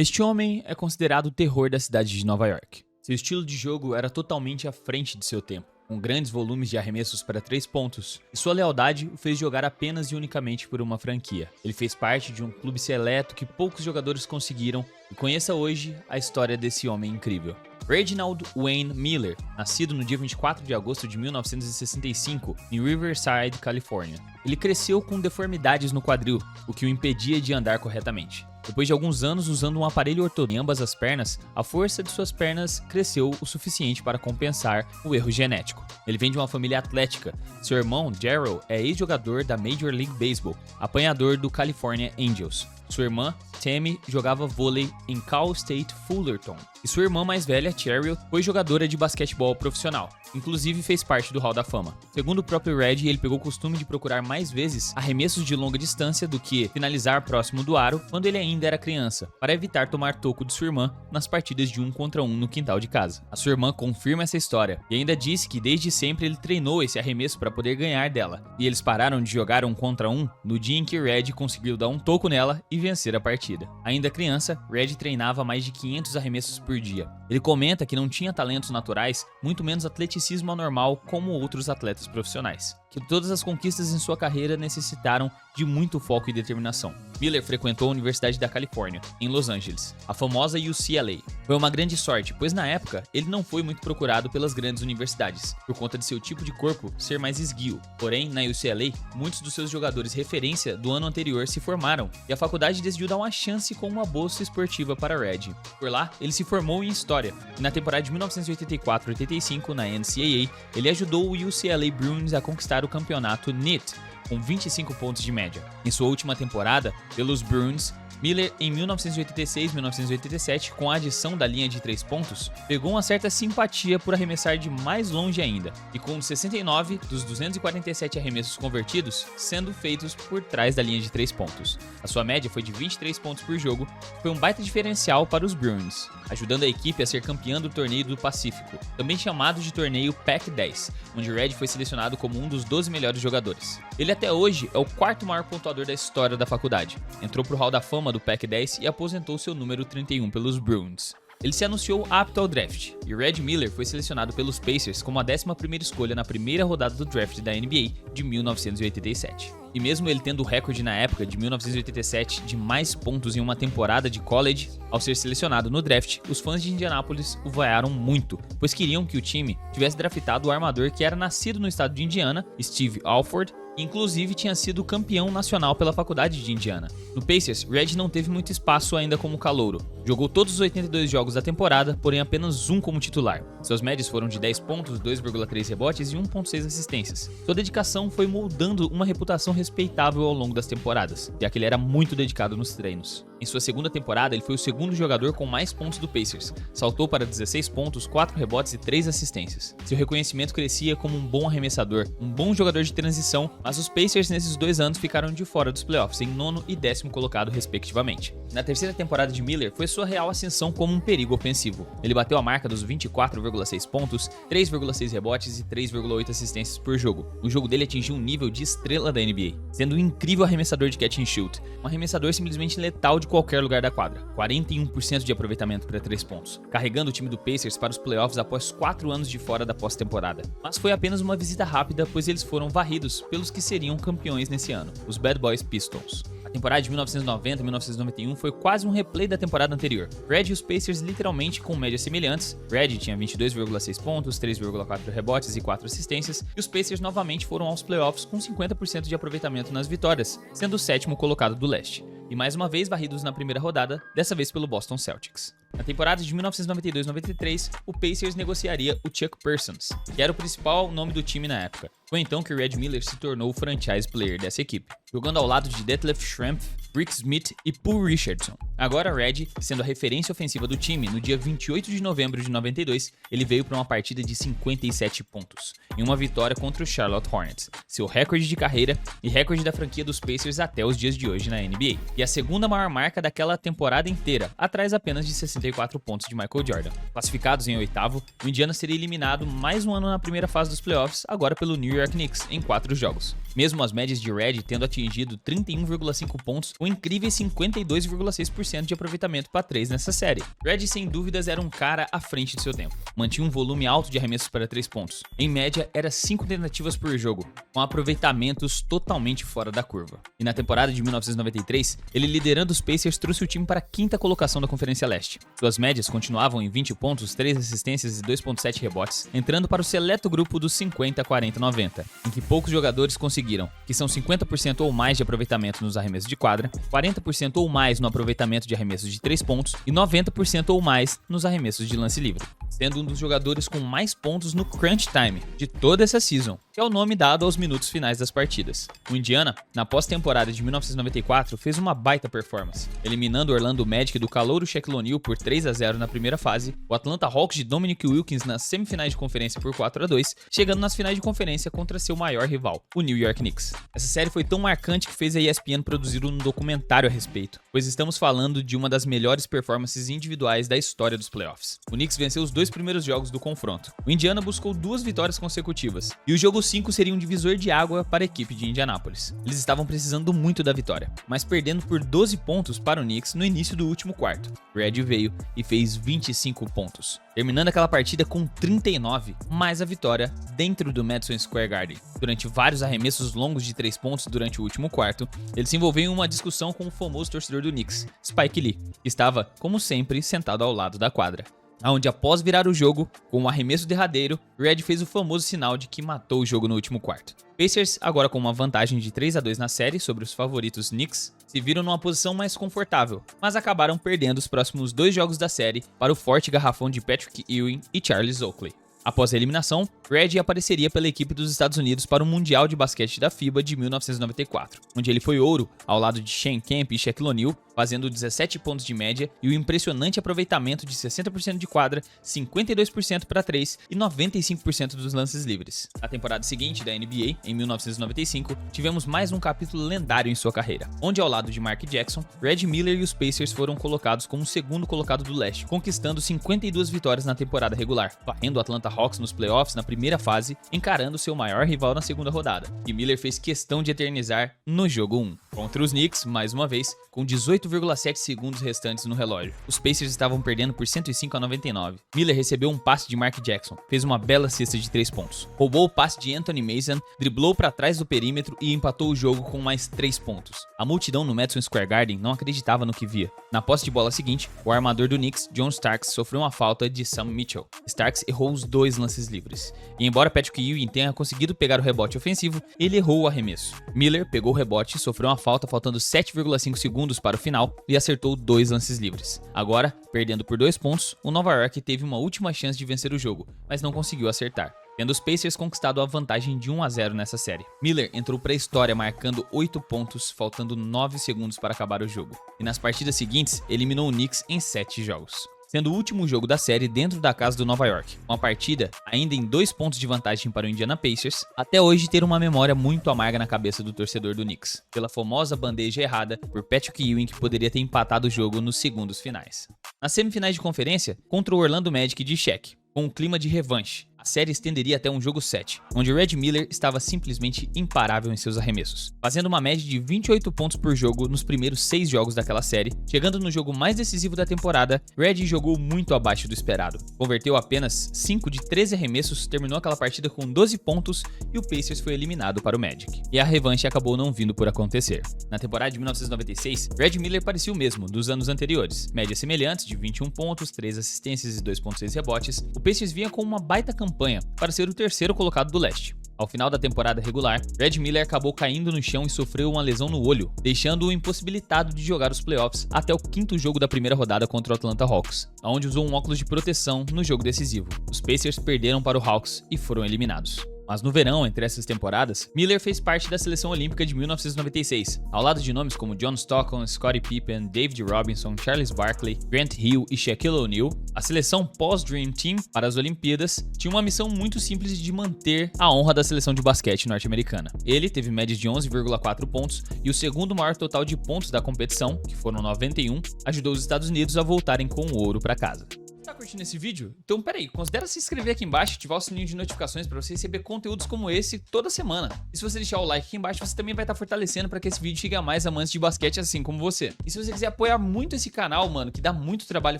Este homem é considerado o terror da cidade de Nova York. Seu estilo de jogo era totalmente à frente de seu tempo, com grandes volumes de arremessos para 3 pontos, e sua lealdade o fez jogar apenas e unicamente por uma franquia. Ele fez parte de um clube seleto que poucos jogadores conseguiram, e conheça hoje a história desse homem incrível. Reginald Wayne Miller, nascido no dia 24 de agosto de 1965, em Riverside, Califórnia. Ele cresceu com deformidades no quadril, o que o impedia de andar corretamente. Depois de alguns anos usando um aparelho ortodôntico em ambas as pernas, a força de suas pernas cresceu o suficiente para compensar o erro genético. Ele vem de uma família atlética. Seu irmão, Darryl, é ex-jogador da Major League Baseball, apanhador do California Angels. Sua irmã, Tammy, jogava vôlei em Cal State Fullerton. E sua irmã mais velha, Cheryl, foi jogadora de basquetebol profissional. Inclusive fez parte do Hall da Fama. Segundo o próprio Red, ele pegou o costume de procurar mais vezes arremessos de longa distância do que finalizar próximo do aro quando ele ainda era criança, para evitar tomar toco de sua irmã nas partidas de 1 contra 1 no quintal de casa. A sua irmã confirma essa história e ainda disse que desde sempre ele treinou esse arremesso para poder ganhar dela. E eles pararam de jogar 1 contra 1 no dia em que Red conseguiu dar um toco nela e vencer a partida. Ainda criança, Red treinava mais de 500 arremessos por dia. Ele comenta que não tinha talentos naturais, muito menos atleticismo anormal como outros atletas profissionais, que todas as conquistas em sua carreira necessitaram de muito foco e determinação. Miller frequentou a Universidade da Califórnia, em Los Angeles, a famosa UCLA. Foi uma grande sorte, pois na época ele não foi muito procurado pelas grandes universidades, por conta de seu tipo de corpo ser mais esguio. Porém, na UCLA, muitos dos seus jogadores referência do ano anterior se formaram, e a faculdade decidiu dar uma chance com uma bolsa esportiva para Red. Por lá, ele se formou em História, e na temporada de 1984-85, na NCAA, ele ajudou o UCLA Bruins a conquistar o campeonato NIT, com 25 pontos de média. Em sua última temporada, pelos Bruins, Miller, em 1986-1987, com a adição da linha de 3 pontos, pegou uma certa simpatia por arremessar de mais longe ainda, e com 69 dos 247 arremessos convertidos sendo feitos por trás da linha de 3 pontos. A sua média foi de 23 pontos por jogo, que foi um baita diferencial para os Bruins, ajudando a equipe a ser campeã do Torneio do Pacífico, também chamado de Torneio Pac-10, onde Red foi selecionado como um dos 12 melhores jogadores. Ele até hoje é o 4º maior pontuador da história da faculdade, entrou pro Hall da Fama do Pac-10 e aposentou seu número 31 pelos Bruins. Ele se anunciou apto ao draft, e Red Miller foi selecionado pelos Pacers como a 11ª escolha na primeira rodada do draft da NBA de 1987. E mesmo ele tendo o recorde na época de 1987 de mais pontos em uma temporada de college, ao ser selecionado no draft, os fãs de Indianápolis o vaiaram muito, pois queriam que o time tivesse draftado o armador que era nascido no estado de Indiana, Steve Alford, e inclusive tinha sido campeão nacional pela faculdade de Indiana. No Pacers, Red não teve muito espaço ainda como calouro. Jogou todos os 82 jogos da temporada, porém apenas um como titular. Suas médias foram de 10 pontos, 2,3 rebotes e 1,6 assistências. Sua dedicação foi moldando uma reputação respeitável ao longo das temporadas, já que ele era muito dedicado nos treinos. Em sua segunda temporada, ele foi o segundo jogador com mais pontos do Pacers. Saltou para 16 pontos, 4 rebotes e 3 assistências. Seu reconhecimento crescia como um bom arremessador, um bom jogador de transição, mas os Pacers nesses 2 anos ficaram de fora dos playoffs, em 9º e 10º colocado respectivamente. Na terceira temporada de Miller, foi sua real ascensão como um perigo ofensivo. Ele bateu a marca dos 24,6 pontos, 3,6 rebotes e 3,8 assistências por jogo. O jogo dele atingiu um nível de estrela da NBA, sendo um incrível arremessador de catch and shoot, um arremessador simplesmente letal de qualquer lugar da quadra, 41% de aproveitamento para 3 pontos, carregando o time do Pacers para os playoffs após 4 anos de fora da pós-temporada. Mas foi apenas uma visita rápida, pois eles foram varridos pelos que seriam campeões nesse ano, os Bad Boys Pistons. A temporada de 1990-1991 foi quase um replay da temporada anterior. Red e os Pacers literalmente com médias semelhantes. Red tinha 22,6 pontos, 3,4 rebotes e 4 assistências, e os Pacers novamente foram aos playoffs com 50% de aproveitamento nas vitórias, sendo o 7º colocado do leste. E mais uma vez varridos na primeira rodada, dessa vez pelo Boston Celtics. Na temporada de 1992-93, o Pacers negociaria o Chuck Parsons, que era o principal nome do time na época. Foi então que Red Miller se tornou o franchise player dessa equipe, jogando ao lado de Detlef Schrempf, Rick Smith e Paul Richardson. Agora Red, sendo a referência ofensiva do time, no dia 28 de novembro de 92, ele veio para uma partida de 57 pontos, em uma vitória contra o Charlotte Hornets, seu recorde de carreira e recorde da franquia dos Pacers até os dias de hoje na NBA, e a segunda maior marca daquela temporada inteira, atrás apenas de 60 164 pontos de Michael Jordan. Classificados em oitavo, o Indiana seria eliminado mais um ano na primeira fase dos playoffs, agora pelo New York Knicks, em 4 jogos. Mesmo as médias de Red tendo atingido 31,5 pontos, com incríveis 52,6% de aproveitamento para 3 nessa série. Red sem dúvidas era um cara à frente de seu tempo. Mantinha um volume alto de arremessos para 3 pontos. Em média, era 5 tentativas por jogo, com aproveitamentos totalmente fora da curva. E na temporada de 1993, ele liderando os Pacers trouxe o time para a 5ª colocação da Conferência Leste. Suas médias continuavam em 20 pontos, 3 assistências e 2,7 rebotes, entrando para o seleto grupo dos 50-40-90, em que poucos jogadores conseguiram, que são 50% ou mais de aproveitamento nos arremessos de quadra, 40% ou mais no aproveitamento de arremessos de 3 pontos e 90% ou mais nos arremessos de lance livre, sendo um dos jogadores com mais pontos no crunch time de toda essa season, que é o nome dado aos minutos finais das partidas. O Indiana, na pós-temporada de 1994, fez uma baita performance, eliminando o Orlando Magic do calouro Shaquille O'Neal por 3-0 na primeira fase, o Atlanta Hawks de Dominique Wilkins nas semifinais de conferência por 4-2, chegando nas finais de conferência contra seu maior rival, o New York Knicks. Essa série foi tão marcante que fez a ESPN produzir um documentário a respeito, pois estamos falando de uma das melhores performances individuais da história dos playoffs. O Knicks venceu os 2 primeiros jogos do confronto. O Indiana buscou 2 vitórias consecutivas, e o jogo 5 seria um divisor de água para a equipe de Indianápolis. Eles estavam precisando muito da vitória, mas perdendo por 12 pontos para o Knicks no início do último quarto. Red veio e fez 25 pontos, terminando aquela partida com 39, mais a vitória dentro do Madison Square Garden. Durante vários arremessos longos de 3 pontos durante o último quarto, ele se envolveu em uma discussão com o famoso torcedor do Knicks, Spike Lee, que estava, como sempre, sentado ao lado da quadra. Onde após virar o jogo, com um arremesso derradeiro, Red fez o famoso sinal de que matou o jogo no último quarto. Pacers, agora com uma vantagem de 3-2 na série sobre os favoritos Knicks, se viram numa posição mais confortável, mas acabaram perdendo os próximos 2 jogos da série para o forte garrafão de Patrick Ewing e Charles Oakley. Após a eliminação, Red apareceria pela equipe dos Estados Unidos para o Mundial de Basquete da FIBA de 1994, onde ele foi ouro ao lado de Shane Kemp e Shaquille O'Neal, fazendo 17 pontos de média e o impressionante aproveitamento de 60% de quadra, 52% para 3 e 95% dos lances livres. Na temporada seguinte da NBA, em 1995, tivemos mais um capítulo lendário em sua carreira, onde ao lado de Mark Jackson, Red Miller e os Pacers foram colocados como o segundo colocado do leste, conquistando 52 vitórias na temporada regular, varrendo o Atlanta Hawks nos playoffs na primeira fase, encarando seu maior rival na segunda rodada, e Miller fez questão de eternizar no jogo 1. Contra os Knicks, mais uma vez, com 18,7 segundos restantes no relógio. Os Pacers estavam perdendo por 105-99. Miller recebeu um passe de Mark Jackson, fez uma bela cesta de 3 pontos. Roubou o passe de Anthony Mason, driblou para trás do perímetro e empatou o jogo com mais 3 pontos. A multidão no Madison Square Garden não acreditava no que via. Na posse de bola seguinte, o armador do Knicks, John Starks, sofreu uma falta de Sam Mitchell. Starks errou os 2 lances livres. E embora Patrick Ewing tenha conseguido pegar o rebote ofensivo, ele errou o arremesso. Miller pegou o rebote, sofreu uma falta faltando 7,5 segundos para o final e acertou 2 lances livres. Agora, perdendo por 2 pontos, o Nova York teve uma última chance de vencer o jogo, mas não conseguiu acertar, tendo os Pacers conquistado a vantagem de 1-0 nessa série. Miller entrou para a história marcando 8 pontos, faltando 9 segundos para acabar o jogo. E nas partidas seguintes, eliminou o Knicks em 7 jogos, sendo o último jogo da série dentro da casa do Nova York. Uma partida ainda em 2 pontos de vantagem para o Indiana Pacers, até hoje ter uma memória muito amarga na cabeça do torcedor do Knicks, pela famosa bandeja errada por Patrick Ewing que poderia ter empatado o jogo nos segundos finais. Nas semifinais de conferência, contra o Orlando Magic de Shaq, com um clima de revanche, a série estenderia até um jogo 7, onde Red Miller estava simplesmente imparável em seus arremessos, fazendo uma média de 28 pontos por jogo nos primeiros 6 jogos daquela série. Chegando no jogo mais decisivo da temporada, Red jogou muito abaixo do esperado. Converteu apenas 5 de 13 arremessos, terminou aquela partida com 12 pontos e o Pacers foi eliminado para o Magic. E a revanche acabou não vindo por acontecer. Na temporada de 1996, Red Miller parecia o mesmo dos anos anteriores, médias semelhantes de 21 pontos, 3 assistências e 2,6 rebotes. O Pacers vinha com uma baita campanha para ser o terceiro colocado do leste. Ao final da temporada regular, Red Miller acabou caindo no chão e sofreu uma lesão no olho, deixando-o impossibilitado de jogar os playoffs até o 5º jogo da primeira rodada contra o Atlanta Hawks, onde usou um óculos de proteção no jogo decisivo. Os Pacers perderam para o Hawks e foram eliminados. Mas no verão, entre essas temporadas, Miller fez parte da seleção olímpica de 1996, ao lado de nomes como John Stockton, Scottie Pippen, David Robinson, Charles Barkley, Grant Hill e Shaquille O'Neal. A seleção pós-Dream Team para as Olimpíadas tinha uma missão muito simples de manter a honra da seleção de basquete norte-americana. Ele teve médias de 11,4 pontos e o segundo maior total de pontos da competição, que foram 91, ajudou os Estados Unidos a voltarem com o ouro para casa. Tá curtindo esse vídeo? Então peraí, considera se inscrever aqui embaixo e ativar o sininho de notificações para você receber conteúdos como esse toda semana. E se você deixar o like aqui embaixo, você também vai estar fortalecendo para que esse vídeo chegue a mais amantes de basquete assim como você. E se você quiser apoiar muito esse canal, mano, que dá muito trabalho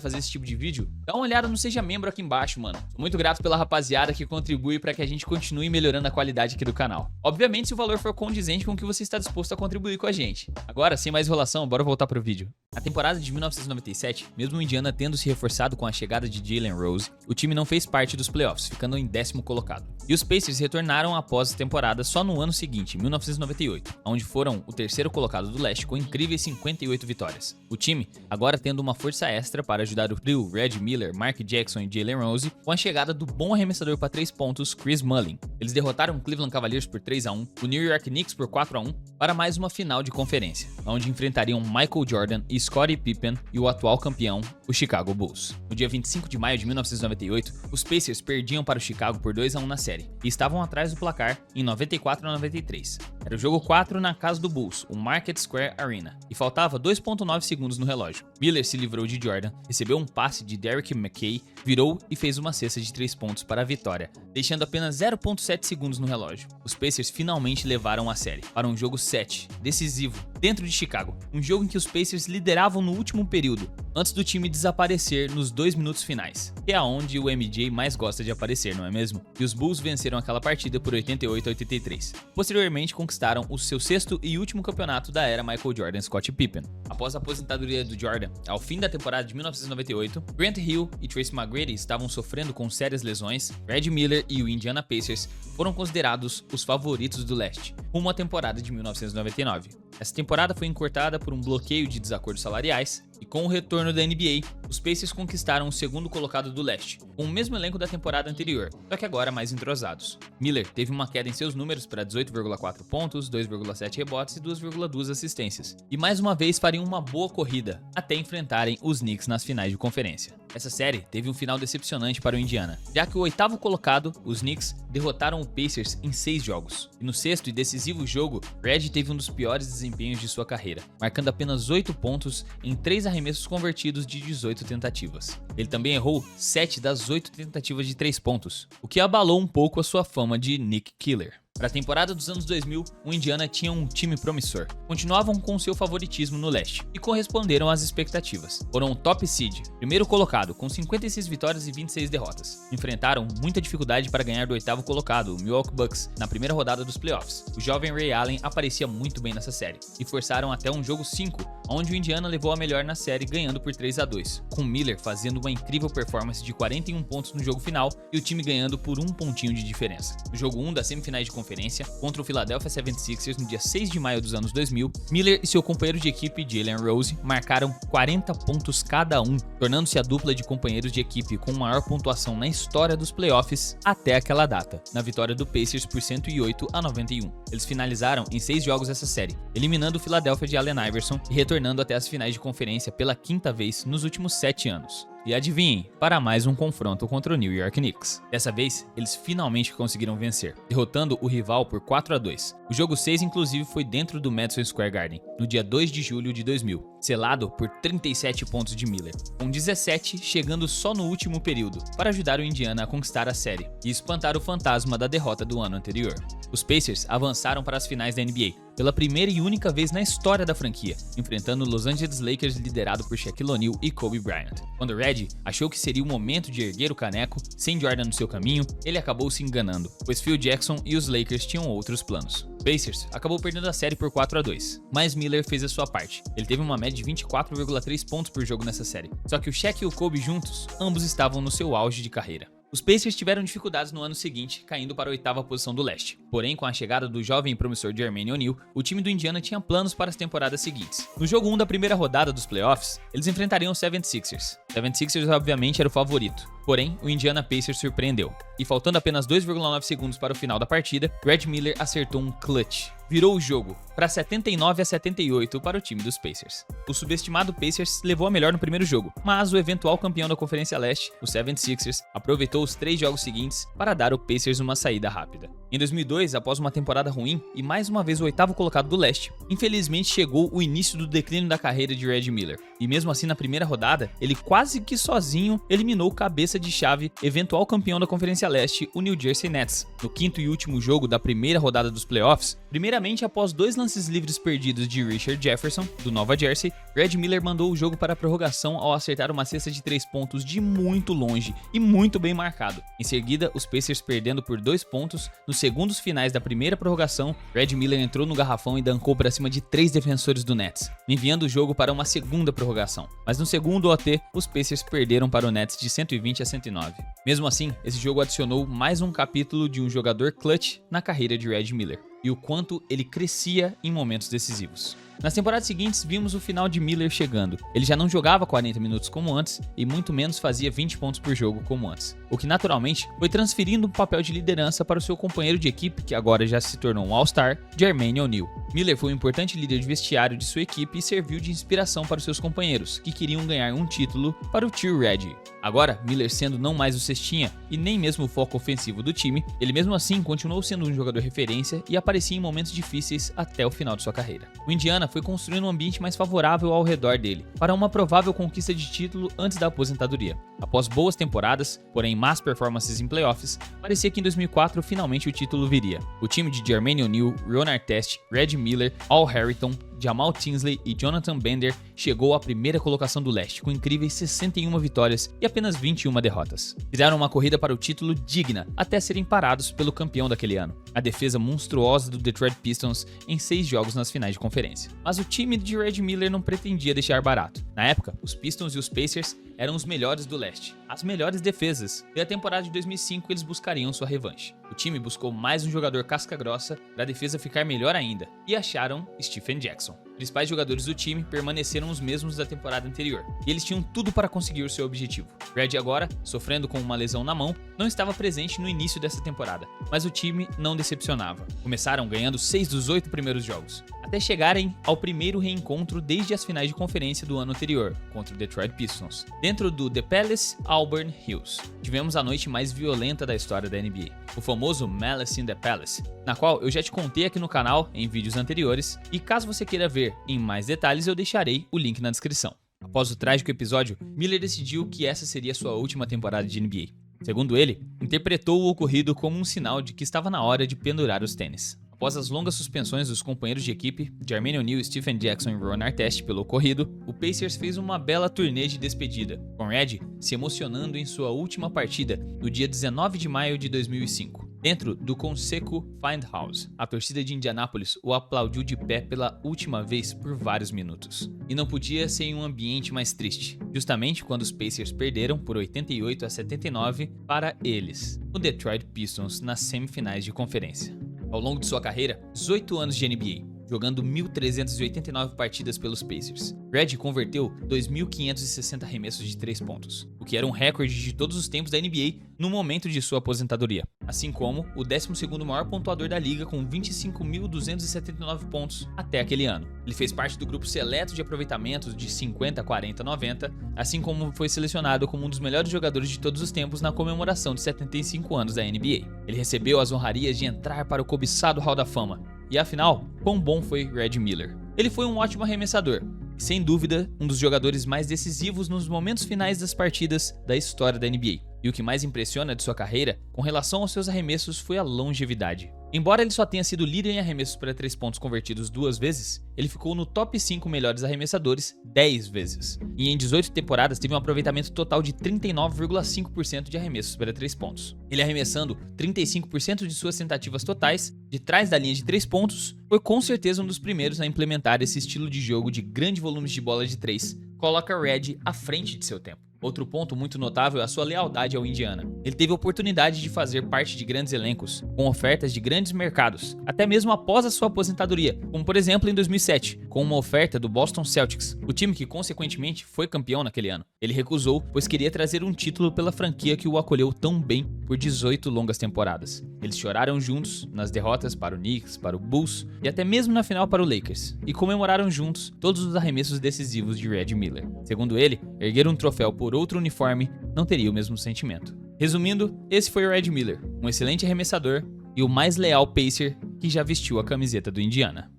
fazer esse tipo de vídeo, dá uma olhada no Seja Membro aqui embaixo, mano. Sou muito grato pela rapaziada que contribui para que a gente continue melhorando a qualidade aqui do canal. Obviamente, se o valor for condizente com o que você está disposto a contribuir com a gente. Agora, sem mais enrolação, bora voltar pro vídeo. Na temporada de 1997, mesmo o Indiana tendo se reforçado com a chegada de Jalen Rose, o time não fez parte dos playoffs, ficando em 10º colocado. E os Pacers retornaram após a temporada só no ano seguinte, 1998, onde foram o 3º colocado do leste com incríveis 58 vitórias. O time, agora tendo uma força extra para ajudar o trio Red Miller, Mark Jackson e Jalen Rose, com a chegada do bom arremessador para 3 pontos Chris Mullin. Eles derrotaram o Cleveland Cavaliers por 3-1, o New York Knicks por 4-1, para mais uma final de conferência, onde enfrentariam Michael Jordan e Scottie Pippen e o atual campeão, o Chicago Bulls. No dia 25 de maio de 1998, os Pacers perdiam para o Chicago por 2-1 na série e estavam atrás do placar em 94-93. Era o jogo 4 na casa do Bulls, o Market Square Arena, e faltava 2,9 segundos no relógio. Miller se livrou de Jordan, recebeu um passe de Derrick McKay, virou e fez uma cesta de 3 pontos para a vitória, deixando apenas 0,7 segundos no relógio. Os Pacers finalmente levaram a série para um jogo 7, decisivo, dentro de Chicago, um jogo em que os Pacers lideravam no último período, antes do time desaparecer nos 2 minutos finais, que é onde o MJ mais gosta de aparecer, não é mesmo? E os Bulls venceram aquela partida por 88-83. Posteriormente conquistaram o seu 6º e último campeonato da era Michael Jordan e Scottie Pippen. Após a aposentadoria do Jordan, ao fim da temporada de 1998, Grant Hill e Tracy McGrady estavam sofrendo com sérias lesões. Red Miller e o Indiana Pacers foram considerados os favoritos do leste, rumo à temporada de 1999. Essa temporada foi encurtada por um bloqueio de desacordos salariais, e com o retorno da NBA, os Pacers conquistaram o 2º colocado do leste, com o mesmo elenco da temporada anterior, só que agora mais entrosados. Miller teve uma queda em seus números para 18,4 pontos, 2,7 rebotes e 2,2 assistências, e mais uma vez fariam uma boa corrida, até enfrentarem os Knicks nas finais de conferência. Essa série teve um final decepcionante para o Indiana, já que o 8º colocado, os Knicks, derrotaram o Pacers em 6 jogos. E no 6º e decisivo jogo, Red teve um dos piores desempenhos de sua carreira, marcando apenas 8 pontos em 3 arremessos convertidos de 18 tentativas. Ele também errou 7 das 8 tentativas de 3 pontos, o que abalou um pouco a sua fama de Nick Killer. Para a temporada dos anos 2000, o Indiana tinha um time promissor. Continuavam com seu favoritismo no leste e corresponderam às expectativas. Foram o top seed, 1º colocado, com 56 vitórias e 26 derrotas. Enfrentaram muita dificuldade para ganhar do 8º colocado, o Milwaukee Bucks, na primeira rodada dos playoffs. O jovem Ray Allen aparecia muito bem nessa série e forçaram até um jogo 5, onde o Indiana levou a melhor na série, ganhando por 3-2, com Miller fazendo uma incrível performance de 41 pontos no jogo final e o time ganhando por 1 pontinho de diferença. No jogo 1 das semifinais de conferência contra o Philadelphia 76ers no dia 6 de maio dos anos 2000, Miller e seu companheiro de equipe Jalen Rose marcaram 40 pontos cada um, tornando-se a dupla de companheiros de equipe com maior pontuação na história dos playoffs até aquela data, na vitória do Pacers por 108-91. Eles finalizaram em 6 jogos essa série, eliminando o Philadelphia de Allen Iverson e retornando até as finais de conferência pela 5ª vez nos últimos 7 anos. E adivinhem, para mais um confronto contra o New York Knicks. Dessa vez, eles finalmente conseguiram vencer, derrotando o rival por 4-2. O jogo 6 inclusive foi dentro do Madison Square Garden, no dia 2 de julho de 2000, selado por 37 pontos de Miller, com 17 chegando só no último período, para ajudar o Indiana a conquistar a série e espantar o fantasma da derrota do ano anterior. Os Pacers avançaram para as finais da NBA, pela primeira e única vez na história da franquia, enfrentando o Los Angeles Lakers liderado por Shaquille O'Neal e Kobe Bryant. Quando Red achou que seria o momento de erguer o caneco, sem Jordan no seu caminho, ele acabou se enganando, pois Phil Jackson e os Lakers tinham outros planos. Pacers acabou perdendo a série por 4-2, mas Miller fez a sua parte. Ele teve uma média de 24,3 pontos por jogo nessa série. Só que o Shaq e o Kobe juntos, ambos estavam no seu auge de carreira. Os Pacers tiveram dificuldades no ano seguinte, caindo para a 8ª posição do leste. Porém, com a chegada do jovem e promissor Jermaine O'Neal, o time do Indiana tinha planos para as temporadas seguintes. No jogo 1 da primeira rodada dos playoffs, eles enfrentariam os 76ers. O 76ers obviamente era o favorito, porém o Indiana Pacers surpreendeu. E faltando apenas 2,9 segundos para o final da partida, Red Miller acertou um clutch. Virou o jogo para 79-78 para o time dos Pacers. O subestimado Pacers levou a melhor no primeiro jogo, mas o eventual campeão da Conferência Leste, o 76ers, aproveitou os 3 jogos seguintes para dar ao Pacers uma saída rápida. Em 2002, após uma temporada ruim e mais uma vez o 8º colocado do leste, infelizmente chegou o início do declínio da carreira de Red Miller. E mesmo assim, na primeira rodada, ele quase que sozinho eliminou o cabeça de chave eventual campeão da Conferência Leste, o New Jersey Nets. No quinto e último jogo da primeira rodada dos playoffs, primeiramente após 2 lances livres perdidos de Richard Jefferson, do Nova Jersey, Red Miller mandou o jogo para a prorrogação ao acertar uma cesta de 3 pontos de muito longe e muito bem marcado. Em seguida, os Pacers perdendo por 2 pontos, nos segundos finais da primeira prorrogação, Red Miller entrou no garrafão e dancou para cima de 3 defensores do Nets, enviando o jogo para uma segunda prorrogação. Mas no segundo OT, os Pacers perderam para o Nets de 120-109. Mesmo assim, esse jogo adicionou mais um capítulo de um jogador clutch na carreira de Red Miller, e o quanto ele crescia em momentos decisivos. Nas temporadas seguintes, vimos o final de Miller chegando. Ele já não jogava 40 minutos como antes e muito menos fazia 20 pontos por jogo como antes, o que naturalmente foi transferindo um papel de liderança para o seu companheiro de equipe, que agora já se tornou um All-Star, Jermaine O'Neal. Miller foi um importante líder de vestiário de sua equipe e serviu de inspiração para os seus companheiros, que queriam ganhar um título para o Tio Red. Agora, Miller sendo não mais o cestinha e nem mesmo o foco ofensivo do time, ele mesmo assim continuou sendo um jogador referência e aparecia em momentos difíceis até o final de sua carreira. O Indiana foi construindo um ambiente mais favorável ao redor dele, para uma provável conquista de título antes da aposentadoria. Após boas temporadas, porém más performances em playoffs, parecia que em 2004 finalmente o título viria. O time de Jermaine O'Neal, Ron Artest, Red Miller, Al Harrington, Jamal Tinsley e Jonathan Bender chegou à primeira colocação do leste, com incríveis 61 vitórias e apenas 21 derrotas. Fizeram uma corrida para o título digna, até serem parados pelo campeão daquele ano, a defesa monstruosa do Detroit Pistons em 6 jogos nas finais de conferência. Mas o time de Red Miller não pretendia deixar barato. Na época, os Pistons e os Pacers eram os melhores do leste, as melhores defesas, e a temporada de 2005 eles buscariam sua revanche. O time buscou mais um jogador casca-grossa para a defesa ficar melhor ainda, e acharam Stephen Jackson. Os principais jogadores do time permaneceram os mesmos da temporada anterior, e eles tinham tudo para conseguir o seu objetivo. Red agora, sofrendo com uma lesão na mão, não estava presente no início dessa temporada, mas o time não decepcionava. Começaram ganhando 6 dos 8 primeiros jogos, até chegarem ao primeiro reencontro desde as finais de conferência do ano anterior, contra o Detroit Pistons, dentro do The Palace Auburn Hills. Tivemos a noite mais violenta da história da NBA, o famoso Malice in the Palace, na qual eu já te contei aqui no canal em vídeos anteriores, e caso você queira ver em mais detalhes eu deixarei o link na descrição. Após o trágico episódio, Miller decidiu que essa seria sua última temporada de NBA. Segundo ele, interpretou o ocorrido como um sinal de que estava na hora de pendurar os tênis. Após as longas suspensões dos companheiros de equipe, Jermaine O'Neal, Stephen Jackson e Ron Artest pelo ocorrido, o Pacers fez uma bela turnê de despedida, com Red se emocionando em sua última partida no dia 19 de maio de 2005. Dentro do Conseco Fieldhouse, a torcida de Indianápolis o aplaudiu de pé pela última vez por vários minutos. E não podia ser em um ambiente mais triste, justamente quando os Pacers perderam por 88-79 para eles, o Detroit Pistons, nas semifinais de conferência. Ao longo de sua carreira, 18 anos de NBA, jogando 1.389 partidas pelos Pacers, Red converteu 2.560 arremessos de 3 pontos, o que era um recorde de todos os tempos da NBA no momento de sua aposentadoria, assim como o 12º maior pontuador da liga com 25.279 pontos até aquele ano. Ele fez parte do grupo seleto de aproveitamentos de 50, 40, 90, assim como foi selecionado como um dos melhores jogadores de todos os tempos na comemoração de 75 anos da NBA. Ele recebeu as honrarias de entrar para o cobiçado Hall da Fama. E afinal, quão bom foi Red Miller? Ele foi um ótimo arremessador, e sem dúvida, um dos jogadores mais decisivos nos momentos finais das partidas da história da NBA. E o que mais impressiona de sua carreira, com relação aos seus arremessos, foi a longevidade. Embora ele só tenha sido líder em arremessos para 3 pontos convertidos 2 vezes, ele ficou no top 5 melhores arremessadores 10 vezes. E em 18 temporadas teve um aproveitamento total de 39,5% de arremessos para 3 pontos. Ele arremessando 35% de suas tentativas totais, de trás da linha de 3 pontos, foi com certeza um dos primeiros a implementar esse estilo de jogo de grande volume de bola de 3, coloca Red à frente de seu tempo. Outro ponto muito notável é a sua lealdade ao Indiana. Ele teve a oportunidade de fazer parte de grandes elencos, com ofertas de grandes mercados, até mesmo após a sua aposentadoria, como por exemplo em 2007, com uma oferta do Boston Celtics, o time que consequentemente foi campeão naquele ano. Ele recusou, pois queria trazer um título pela franquia que o acolheu tão bem por 18 longas temporadas. Eles choraram juntos nas derrotas para o Knicks, para o Bulls e até mesmo na final para o Lakers, e comemoraram juntos todos os arremessos decisivos de Red Miller. Segundo ele, erguer um troféu por outro uniforme não teria o mesmo sentimento. Resumindo, esse foi o Red Miller, um excelente arremessador e o mais leal Pacer que já vestiu a camiseta do Indiana.